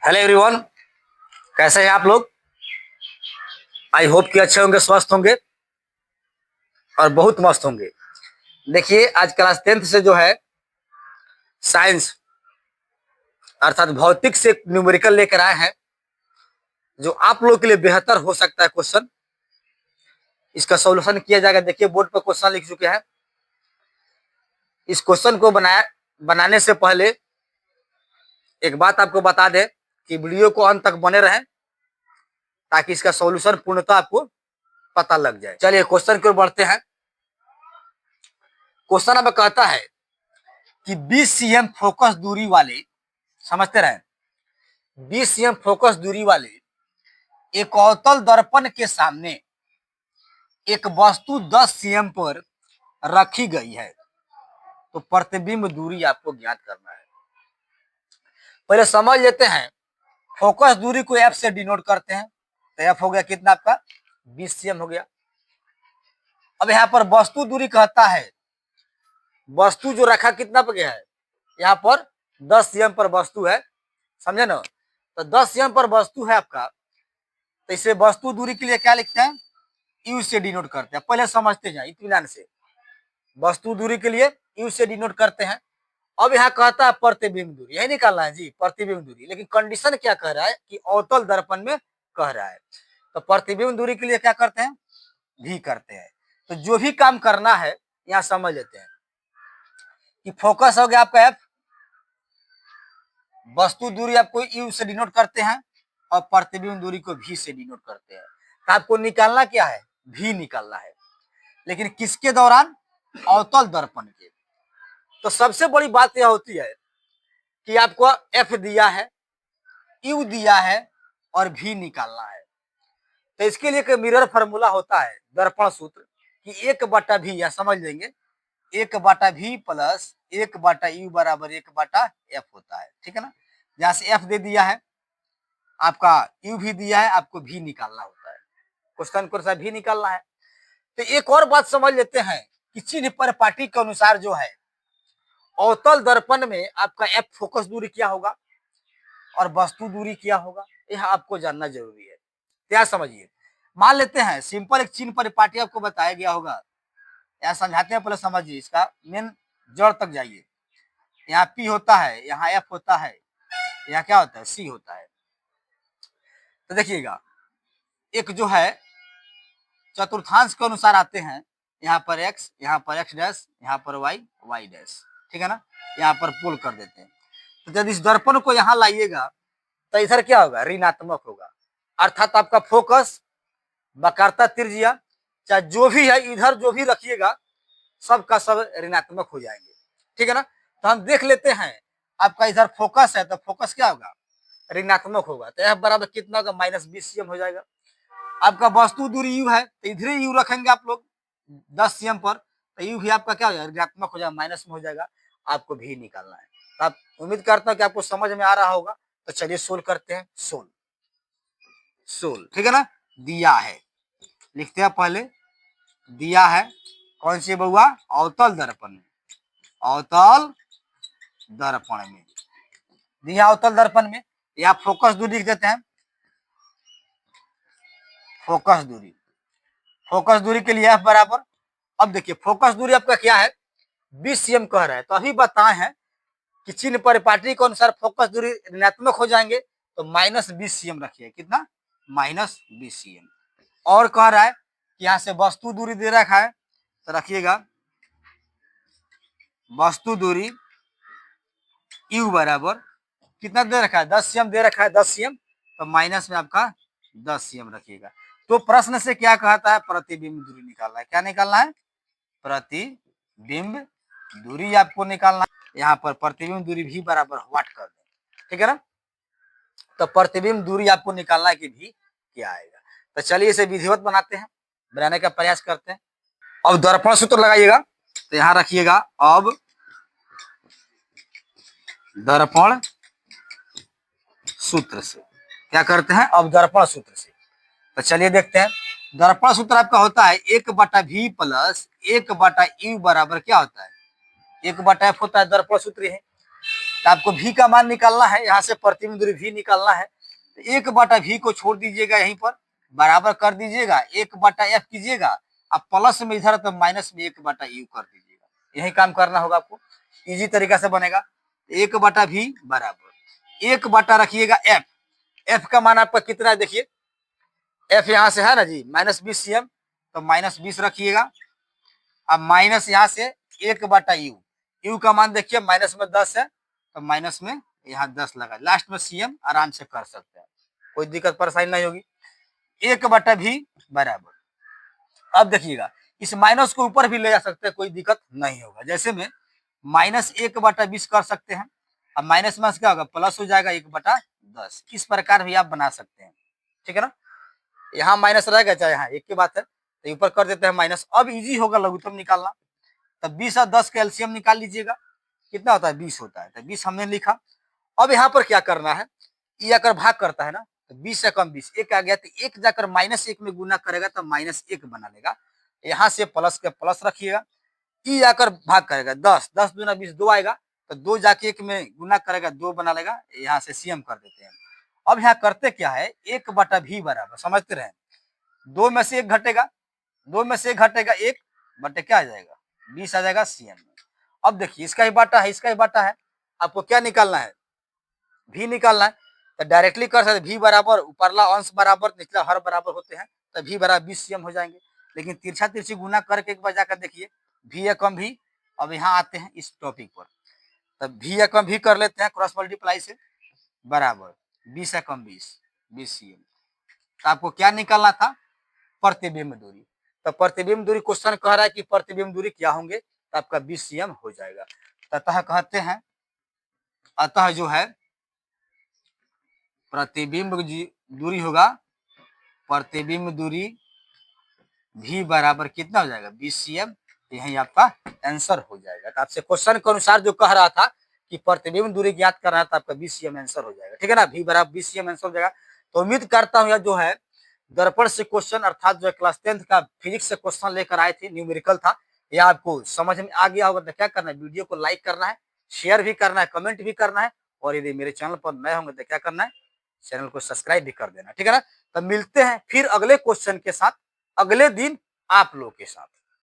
Hello everyone, कैसे हैं आप लोग। आई होप कि अच्छे होंगे, स्वस्थ होंगे और बहुत मस्त होंगे। देखिए, आज क्लास 10th से जो है साइंस अर्थात भौतिक से न्यूमेरिकल लेकर आए हैं, जो आप लोगों के लिए बेहतर हो सकता है। क्वेश्चन इसका सॉल्यूशन किया जाएगा। देखिए, बोर्ड पर क्वेश्चन लिख चुके हैं। इस क्वेश्चन को बनाने से पहले एक बात आपको बता दें कि वीडियो को अंत तक बने रहें ताकि इसका सॉल्यूशन पूर्णतः आपको पता लग जाए। चलिए क्वेश्चन की ओर बढ़ते हैं। क्वेश्चन अब कहता है कि 20 सीएम फोकस दूरी वाले, समझते रहे, 20 सीएम फोकस दूरी वाले एक अवतल दर्पण के सामने एक वस्तु 10 सीएम पर रखी गई है, तो प्रतिबिंब दूरी आपको ज्ञात करना है। पहले समझ लेते हैं, फोकस दूरी को एफ से डिनोट करते हैं, तो एफ हो गया कितना आपका 20 सीएम हो गया। अब यहाँ पर वस्तु दूरी कहता है, वस्तु जो रखा कितना पर गया है, यहाँ पर 10 सीएम पर वस्तु है, समझे ना। तो 10 सीएम पर वस्तु है आपका, तो इसे वस्तु दूरी के लिए क्या लिखते हैं, यू से डिनोट करते हैं। पहले समझते जाए इत्मीनान से, वस्तु दूरी के लिए यू से डिनोट करते हैं। अब यहाँ कहता है प्रतिबिंब दूरी, यही निकालना है जी, प्रतिबिंब दूरी। लेकिन कंडीशन क्या कह रहा है कि अवतल दर्पण में कह रहा है, तो प्रतिबिंब दूरी के लिए क्या करते हैं, भी करते हैं। तो जो भी काम करना है यहाँ समझ लेते हैं कि फोकस हो गया आपका एफ, वस्तु दूरी आपको यू से डिनोट करते हैं और प्रतिबिंब दूरी को भी से डिनोट करते हैं। तो आपको निकालना क्या है, भी निकालना है। लेकिन किसके दौरान, अवतल दर्पण के। तो सबसे बड़ी बात यह होती है कि आपको एफ दिया है, यू दिया है और भी निकालना है। तो इसके लिए एक मिरर फार्मूला होता है, दर्पण सूत्र, कि 1/v, या समझ लेंगे 1/v प्लस 1/u बराबर 1/f होता है, ठीक है ना। जहां से एफ दे दिया है, आपका यू भी दिया है, आपको भी निकालना होता है। क्वेश्चन को भी निकालना है। तो एक और बात समझ लेते हैं कि चिन्ह पर पाटी के अनुसार जो है, अवतल दर्पण में आपका एफ फोकस दूरी क्या होगा और वस्तु दूरी क्या होगा, यह आपको जानना जरूरी है। क्या समझिए, मान लेते हैं सिंपल एक चिन्ह परिपाटी आपको बताया गया होगा, यहाँ समझाते हैं, पहले समझिए, इसका मेन जड़ तक जाइए। यहाँ पी होता है, यहाँ एफ होता है, यहाँ क्या होता है, सी होता है। तो देखिएगा, एक जो है चतुर्थांश के अनुसार आते हैं, यहाँ पर एक्स, यहाँ पर एक्स डैश, यहाँ पर वाई, वाई डैश, ठीक है ना। यहाँ पर पोल कर देते हैं। तो जब इस दर्पण को यहाँ लाइएगा तो इधर क्या होगा, ऋणात्मक होगा। अर्थात आपका फोकस बकारता त्रिज्या, चाहे जो भी है, इधर जो भी रखिएगा सबका सब ऋणात्मक हो जाएंगे, ठीक है ना। तो हम देख लेते हैं, आपका इधर फोकस है तो फोकस क्या होगा, ऋणात्मक होगा। तो एफ बराबर कितना होगा, -20 सीएम हो जाएगा। आपका वस्तु दूरी यू है, तो इधर ही यू रखेंगे आप लोग 10 सीएम पर, तो यू भी आपका क्या हो जाएगा, ऋणात्मक हो जाएगा, माइनस में हो जाएगा। आपको भी निकालना है। तो आप, उम्मीद करता हूं कि आपको समझ में आ रहा होगा। तो चलिए सोल्व करते हैं। सोल्व, ठीक है ना। दिया है, लिखते हैं पहले, दिया है कौन सी बउआ, अवतल दर्पण में, अवतल दर्पण में दिया, अवतल दर्पण में। या फोकस दूरी लिख देते हैं, फोकस दूरी, फोकस दूरी के लिए एफ बराबर, अब देखिए फोकस दूरी आपका क्या है, 20 सीएम कह रहा है। तो अभी बताए हैं कि चिन्ह परिपाटी के अनुसार फोकस दूरी ऋणात्मक हो जाएंगे, तो -20 सीएम रखिए, कितना, -20 सीएम। और कह रहा है कि यहाँ से वस्तु दूरी दे रखा है, तो रखिएगा वस्तु दूरी यू बराबर कितना दे रखा है, 10 सीएम दे रखा है, 10 सीएम, तो माइनस में आपका 10 सीएम रखिएगा। तो प्रश्न से क्या कहता है, प्रतिबिंब दूरी निकालना है। क्या निकालना है, प्रतिबिंब दूरी आपको निकालना है। यहाँ पर प्रतिबिंब दूरी भी बराबर व्हाट कर दें, ठीक है ना। तो प्रतिबिंब दूरी आपको निकालना है कि भी क्या आएगा। तो चलिए इसे विधिवत बनाते हैं, बनाने का प्रयास करते हैं। अब दर्पण सूत्र लगाइएगा, तो यहाँ रखिएगा, अब दर्पण सूत्र से क्या करते हैं, अब दर्पण सूत्र से। तो चलिए देखते हैं, दर्पण सूत्र आपका होता है 1/v प्लस 1/u बराबर क्या होता है, 1/f होता है, दर्पण सूत्र है। तो आपको v का मान निकालना है, यहाँ से प्रतिबिंब दूरी v निकालना है। तो 1/v को छोड़ दीजिएगा, यहीं पर बराबर कर दीजिएगा, 1/f कीजिएगा, अब प्लस में इधर तो माइनस में 1/u कर दीजिएगा। यही काम करना होगा आपको, इजी तरीका से बनेगा। 1/v बराबर 1 रखिएगा f, f का मान आपका कितना है देखिए, f यहाँ से है ना जी -20 cm, तो -20 रखिएगा। अब माइनस यहाँ से 1/u, u का मान देखिए माइनस में 10 है, तो माइनस में यहाँ 10 लगा, लास्ट में cm आराम से कर सकते हैं, कोई दिक्कत परेशानी नहीं होगी। 1/v बराबर, अब देखिएगा इस माइनस को ऊपर भी ले जा सकते हैं, कोई दिक्कत नहीं होगा। जैसे में -1/20 कर सकते हैं, अब माइनस में क्या होगा, प्लस हो जाएगा 1/10। इस प्रकार भी आप बना सकते हैं, ठीक है ना। यहाँ माइनस रहेगा चाहे यहाँ, एक की बात है, तो ऊपर कर देते हैं माइनस। अब इजी होगा लघुत्तम निकालना, तब 20 और 10 का एलसीएम निकाल लीजिएगा, कितना होता है 20 होता है, तो 20 हमने लिखा। अब यहाँ पर क्या करना है, ये अगर भाग करता है ना, तो 20 से कम 20, एक आ गया, तो एक जाकर -1 में गुना करेगा तो -1 बना लेगा, यहाँ से प्लस के प्लस रखिएगा। ई आकर भाग करेगा 10, 10 दूना 20, 2 आएगा, तो 2 जाके 1 में गुना करेगा, 2 बना लेगा, यहाँ से सीएम कर देते हैं। अब यहाँ करते क्या है, 1/v बराबर, समझते रहे, 2 में से 1 घटेगा, 2 में से 1 घटेगा, 1 बटे क्या आ जाएगा 20 आ जाएगा सीएम में। अब देखिए इसका ही बाटा है, इसका ही बाटा है, आपको क्या निकालना है, v निकालना है, तो डायरेक्टली कर सकते, v बराबर ऊपरला अंश बराबर निचला हर बराबर होते हैं, तो v बराबर 20 सीएम हो जाएंगे। लेकिन तिरछा तिरछी गुना करके एक बार जाकर देखिए, v एकम v। अब यहाँ आते हैं इस टॉपिक पर, तब v एकम v कर लेते हैं क्रॉस मल्टीप्लाई से, बराबर 20 एकम 20 सीएम। तो आपको क्या निकालना था, प्रतिबिंब दूरी। तो प्रतिबिंब दूरी क्वेश्चन कह रहा है कि प्रतिबिंब दूरी क्या होंगे, तो आपका 20 सीएम हो जाएगा। ततः कहते हैं, अतः जो है प्रतिबिंब दूरी होगा, प्रतिबिंब दूरी v बराबर कितना हो जाएगा 20 सीएम, यही आपका आंसर हो जाएगा। तो आपसे क्वेश्चन के अनुसार जो कह रहा था कि प्रतिबिंब दूरी ज्ञात करना है, तो आपका 20 सीएम आंसर हो जाएगा, ठीक है ना, v बराबर 20 सीएम आंसर हो जाएगा। तो उम्मीद करता हूँ यह जो है दर्पण से क्वेश्चन, अर्थात जो क्लास 10th का फिजिक्स से क्वेश्चन लेकर आए थे, न्यूमेरिकल था, यह आपको समझ में आ गया होगा। तो क्या करना है, वीडियो को लाइक करना है, शेयर भी करना है, कमेंट भी करना है, और यदि मेरे चैनल पर नए होंगे तो क्या करना है, चैनल को सब्सक्राइब भी कर देना, ठीक है ना। तो मिलते हैं फिर अगले क्वेश्चन के साथ, अगले दिन आप लोग के साथ।